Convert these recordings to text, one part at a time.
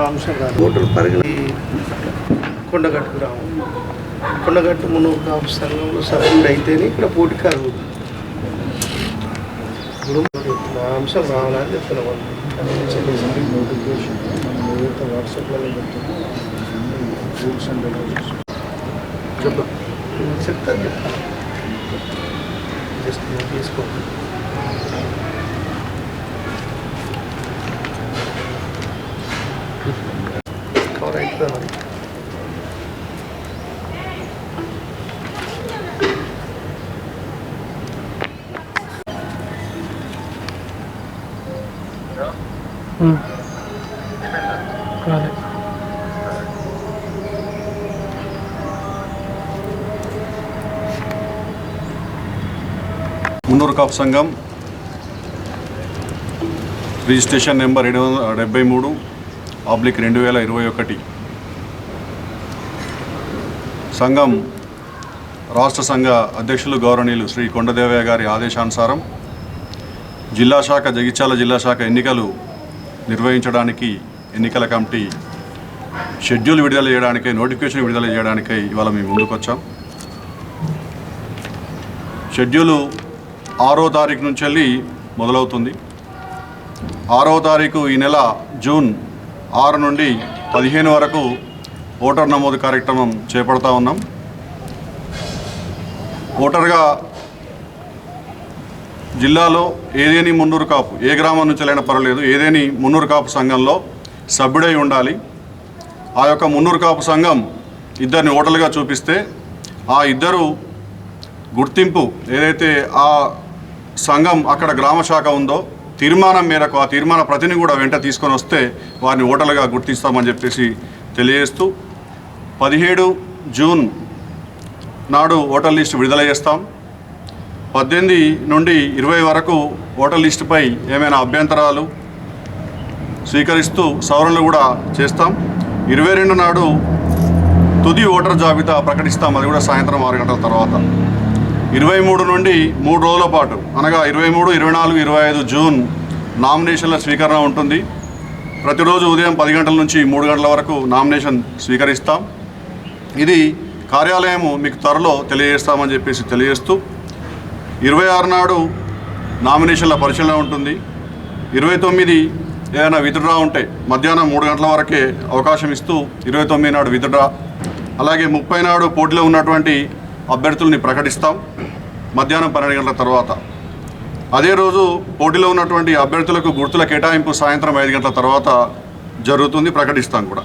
అంశం కాదు. ఓటర్లు పరిగణి కొండగట్టు గ్రామం, కొండగట్టు మున్నూరు కాపు సంఘంలో సభ్యుడు అయితేనే ఇక్కడ పోటీ కలుగు అంశం రావాలని చెప్తున్నాం. నోటిఫికేషన్ ఏదైతే వాట్సాప్లో రూల్స్ అండ్ రెగ్యులేషన్స్ చెప్తాను జస్ట్ తీసుకోండి. కవర్ అవుతుందా మరి? మున్నూరు కాపు సంఘం రిజిస్ట్రేషన్ నెంబర్ 773/2021 సంఘం రాష్ట్ర సంఘ అధ్యక్షులు గౌరవనీయులు శ్రీ కొండదేవయ్య గారి ఆదేశానుసారం జిల్లా శాఖ జగిత్యాల జిల్లా శాఖ ఎన్నికలు నిర్వహించడానికి ఎన్నికల కమిటీ షెడ్యూల్ విడుదల చేయడానికై నోటిఫికేషన్ విడుదల చేయడానికై ఇవాళ మేము ముందుకొచ్చాం. షెడ్యూలు 6వ తారీఖు నుంచి వెళ్ళి మొదలవుతుంది. 6వ తారీఖు ఈ నెల జూన్ 6 నుండి 15 వరకు ఓటర్ నమోదు కార్యక్రమం చేపడతా ఉన్నాం. ఓటర్గా జిల్లాలో ఏదేని మున్నూరు కాపు ఏ గ్రామం నుంచి వెళ్ళినా పర్వాలేదు, ఏదేని మున్నూరు కాపు సంఘంలో సభ్యుడై ఉండాలి. ఆ యొక్క మున్నూరు కాపు సంఘం ఇద్దరిని ఓటర్లుగా చూపిస్తే ఆ ఇద్దరు గుర్తింపు ఏదైతే ఆ సంఘం అక్కడ గ్రామ శాఖ ఉందో తీర్మానం మేరకు ఆ తీర్మాన ప్రతిని కూడా వెంట తీసుకొని వస్తే వారిని ఓటర్లుగా గుర్తిస్తామని చెప్పేసి తెలియజేస్తూ 17 జూన్ నాడు ఓటర్ లిస్టు విడుదల చేస్తాం. 18 నుండి 20 వరకు ఓటర్ లిస్టుపై ఏమైనా అభ్యంతరాలు స్వీకరిస్తూ సవరణలు కూడా చేస్తాం. 22 నాడు తుది ఓటర్ జాబితా ప్రకటిస్తాం, అది కూడా సాయంత్రం 6 గంటల తర్వాత. 23 నుండి 3 రోజుల పాటు అనగా 23, 24, 25 జూన్ నామినేషన్ల స్వీకరణ ఉంటుంది. ప్రతిరోజు ఉదయం 10 గంటల నుంచి 3 గంటల వరకు నామినేషన్ స్వీకరిస్తాం. ఇది కార్యాలయము మీకు త్వరలో తెలియజేస్తామని చెప్పేసి తెలియజేస్తూ 26 నాడు నామినేషన్ల పరిశీలన ఉంటుంది. 29 ఏదైనా విత్డ్రా ఉంటే మధ్యాహ్నం 3 గంటల వరకే అవకాశం ఇస్తూ 29 నాడు విత్డ్రా. అలాగే 30 నాడు పోటీలో ఉన్నటువంటి అభ్యర్థుల్ని ప్రకటిస్తాం మధ్యాహ్నం 12 గంటల తర్వాత. అదే రోజు పోటీలో ఉన్నటువంటి అభ్యర్థులకు గుర్తుల కేటాయింపు సాయంత్రం 5 గంటల తర్వాత జరుగుతుంది, ప్రకటిస్తాం కూడా.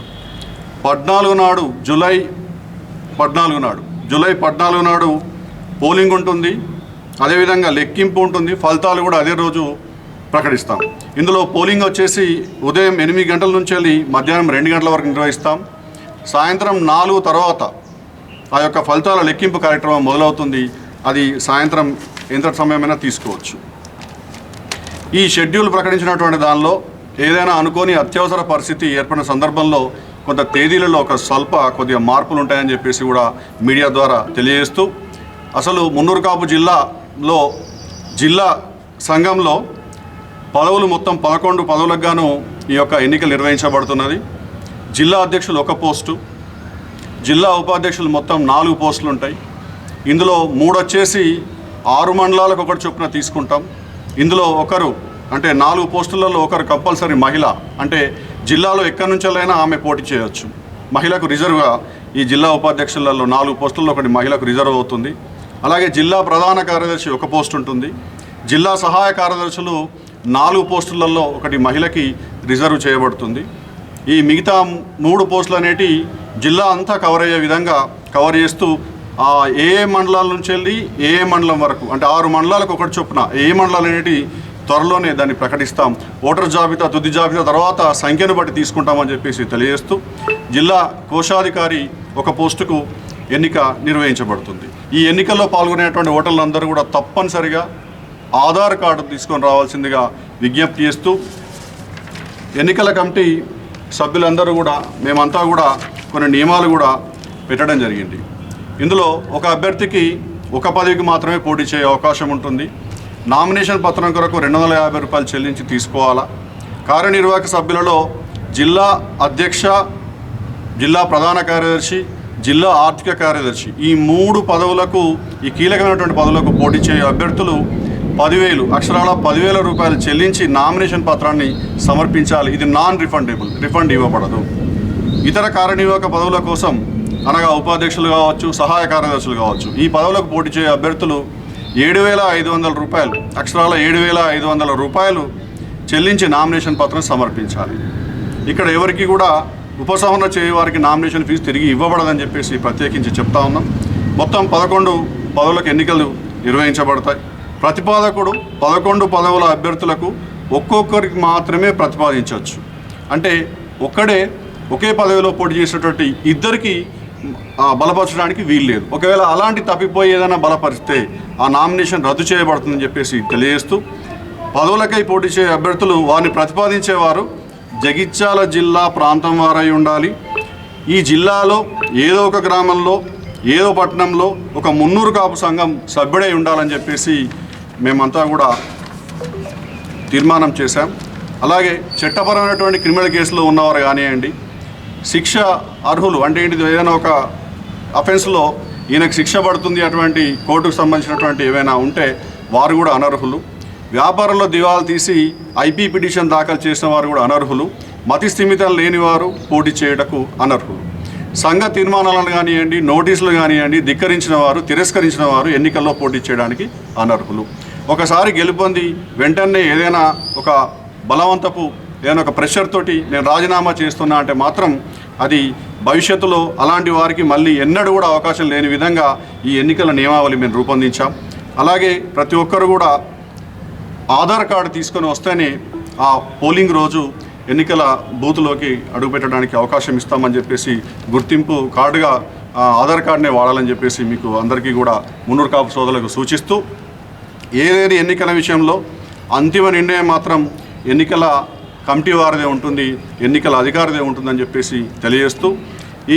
14 నాడు జూలై 14 నాడు పోలింగ్ ఉంటుంది. అదేవిధంగా లెక్కింపు ఉంటుంది. ఫలితాలు కూడా అదే రోజు ప్రకటిస్తాం. ఇందులో పోలింగ్ వచ్చేసి ఉదయం 8 గంటల నుంచి వెళ్ళి మధ్యాహ్నం 2 గంటల వరకు నిర్వహిస్తాం. సాయంత్రం 4 తర్వాత ఆ యొక్క ఫలితాల లెక్కింపు కార్యక్రమం మొదలవుతుంది. అది సాయంత్రం ఎంత సమయమైనా తీసుకోవచ్చు. ఈ షెడ్యూల్ ప్రకటించినటువంటి దానిలో ఏదైనా అనుకోని అత్యవసర పరిస్థితి ఏర్పడిన సందర్భంలో కొంత తేదీలలో ఒక కొద్దిగా మార్పులు ఉంటాయని చెప్పేసి కూడా మీడియా ద్వారా తెలియజేస్తూ, అసలు మున్నూరు కాపు జిల్లాలో జిల్లా సంఘంలో పదవులు మొత్తం 11 పదవులకు గాను ఈ యొక్క ఎన్నికలు నిర్వహించబడుతున్నది. జిల్లా అధ్యక్షులు 1 పోస్టు, జిల్లా ఉపాధ్యక్షులు మొత్తం 4 పోస్టులు ఉంటాయి. ఇందులో 3 వచ్చేసి 6 మండలాలకు ఒకటి చొప్పున తీసుకుంటాం. ఇందులో ఒకరు అంటే 4 పోస్టులలో ఒకరు కంపల్సరీ మహిళ, అంటే జిల్లాలో ఎక్కడి నుంచెల్లైనా ఆమె పోటీ చేయవచ్చు. మహిళకు రిజర్వ్గా ఈ జిల్లా ఉపాధ్యక్షులలో 4 పోస్టుల్లో ఒకటి మహిళకు రిజర్వ్ అవుతుంది. అలాగే జిల్లా ప్రధాన కార్యదర్శి 1 పోస్ట్ ఉంటుంది. జిల్లా సహాయ కార్యదర్శులు 4 పోస్టులలో ఒకటి మహిళకి రిజర్వ్ చేయబడుతుంది. ఈ మిగతా 3 పోస్టులు అనేటి జిల్లా అంతా కవర్ అయ్యే విధంగా కవర్ చేస్తూ ఏ మండలాల నుంచి వెళ్ళి ఏ మండలం వరకు అంటే 6 మండలాలకు ఒకటి చొప్పున ఏ మండలాలు అనేటి త్వరలోనే దాన్ని ప్రకటిస్తాం. ఓటర్ జాబితా తుది జాబితా తర్వాత సంఖ్యను బట్టి తీసుకుంటామని చెప్పేసి తెలియజేస్తూ జిల్లా కోశాధికారి 1 పోస్టుకు ఎన్నిక నిర్వహించబడుతుంది. ఈ ఎన్నికల్లో పాల్గొనేటువంటి ఓటర్లందరూ కూడా తప్పనిసరిగా ఆధార్ కార్డు తీసుకొని రావాల్సిందిగా విజ్ఞప్తి చేస్తూ ఎన్నికల కమిటీ సభ్యులందరూ కూడా మేమంతా కూడా కొన్ని నియమాలు కూడా పెట్టడం జరిగింది. ఇందులో ఒక అభ్యర్థికి 1 పదవికి మాత్రమే పోటీ చేయ అవకాశం ఉంటుంది. నామినేషన్ పత్రం కొరకు 250 రూపాయలు చెల్లించి తీసుకోవాలా. కార్యనిర్వాహక సభ్యులలో జిల్లా అధ్యక్ష, జిల్లా ప్రధాన కార్యదర్శి, జిల్లా ఆర్థిక కార్యదర్శి ఈ 3 పదవులకు, ఈ కీలకమైనటువంటి పదవులకు పోటీ చేయే అభ్యర్థులు 10,000 అక్షరాల 10,000 రూపాయలు చెల్లించి నామినేషన్ పత్రాన్ని సమర్పించాలి. ఇది నాన్ రిఫండబుల్, రిఫండ్ ఇవ్వబడదు. ఇతర కార్యనిర్వాహక పదవుల కోసం అనగా ఉపాధ్యక్షులు కావచ్చు, సహాయ కార్యదర్శులు కావచ్చు, ఈ పదవులకు పోటీ చేయే అభ్యర్థులు 7,500 రూపాయలు అక్షరాల 7,500 రూపాయలు చెల్లించి నామినేషన్ పత్రం సమర్పించాలి. ఇక్కడ ఎవరికి కూడా ఉపసంహరణ చేయే వారికి నామినేషన్ ఫీజు తిరిగి ఇవ్వబడదని చెప్పేసి ప్రత్యేకించి చెప్తా ఉన్నాం. మొత్తం 11 పదవులకు ఎన్నికలు నిర్వహించబడతాయి. ప్రతిపాదకుడు 11 పదవుల అభ్యర్థులకు ఒక్కొక్కరికి మాత్రమే ప్రతిపాదించవచ్చు. అంటే ఒకే పదవిలో పోటీ చేసేటువంటి ఇద్దరికి బలపరచడానికి వీల్లేదు. ఒకవేళ అలాంటి తప్పిపోయి ఏదైనా బలపరిస్తే ఆ నామినేషన్ రద్దు చేయబడుతుందని చెప్పేసి తెలియజేస్తూ, పదవులకై పోటీ చేసే అభ్యర్థులు వారిని ప్రతిపాదించేవారు జగిత్యాల జిల్లా ప్రాంతం వారై ఉండాలి. ఈ జిల్లాలో ఏదో ఒక గ్రామంలో, ఏదో పట్టణంలో ఒక 300 కాపు సంఘం సభ్యుడై ఉండాలని చెప్పేసి మేమంతా కూడా తీర్మానం చేశాం. అలాగే చట్టపరమైనటువంటి క్రిమినల్ కేసులో ఉన్నవారు కానివ్వండి, శిక్ష అర్హులు అంటే ఏంటిది, ఏదైనా ఒక అఫెన్స్లో ఈయనకు శిక్ష పడుతుంది అటువంటి కోర్టుకు సంబంధించినటువంటి ఏవైనా ఉంటే వారు కూడా అనర్హులు. వ్యాపారంలో దివాలా తీసి ఐపీ పిటిషన్ దాఖలు చేసిన వారు కూడా అనర్హులు. మతి స్థిమితం లేని వారు పోటీ చేయటకు అనర్హులు. సంఘ తీర్మానాలను కానివ్వండి, నోటీసులు కానివ్వండి ధిక్కరించిన వారు, తిరస్కరించిన వారు ఎన్నికల్లో పోటీ చేయడానికి అనర్హులు. ఒకసారి గెలుపొంది వెంటనే ఏదైనా ఒక బలవంతపు ఏదైనా ఒక ప్రెషర్ తోటి నేను రాజీనామా చేస్తున్నా అంటే మాత్రం అది భవిష్యత్తులో అలాంటి వారికి మళ్ళీ ఎన్నడూ కూడా అవకాశం లేని విధంగా ఈ ఎన్నికల నియమావళి మేము రూపొందించాం. అలాగే ప్రతి ఒక్కరు కూడా ఆధార్ కార్డు తీసుకొని వస్తేనే ఆ పోలింగ్ రోజు ఎన్నికల బూత్లోకి అడుగుపెట్టడానికి అవకాశం ఇస్తామని చెప్పేసి గుర్తింపు కార్డుగా ఆధార్ కార్డునే వాడాలని చెప్పేసి మీకు అందరికీ కూడా మున్నూరు కాపు సోదరులకు సూచిస్తూ, ఏదేది ఎన్నికల విషయంలో అంతిమ నిర్ణయం మాత్రం ఎన్నికల కమిటీ వారిదే ఉంటుంది, ఎన్నికల అధికారిదే ఉంటుందని చెప్పేసి తెలియజేస్తూ,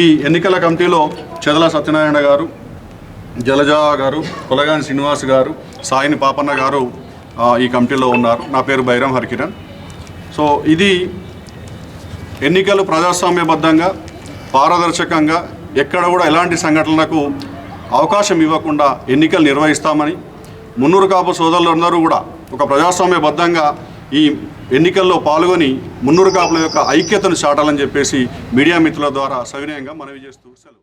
ఈ ఎన్నికల కమిటీలో చెదల సత్యనారాయణ గారు, జలజా గారు, కొలగాని శ్రీనివాస్ గారు, సాయిని పాపన్న గారు ఈ కమిటీలో ఉన్నారు. నా పేరు బైరం హరికిరణ్. సో ఇది ఎన్నికలు ప్రజాస్వామ్యబద్ధంగా, పారదర్శకంగా, ఎక్కడ కూడా ఎలాంటి సంఘటనలకు అవకాశం ఇవ్వకుండా ఎన్నికలు నిర్వహిస్తామని మున్నూరు కాపు సోదరులందరూ కూడా ఒక ప్రజాస్వామ్యబద్ధంగా ఈ ఎన్నికల్లో పాల్గొని మున్నూరు కాపుల యొక్క ఐక్యతను చాటాలని చెప్పేసి మీడియా మిత్రుల ద్వారా సవినయంగా మనవి చేస్తూ సెలవు.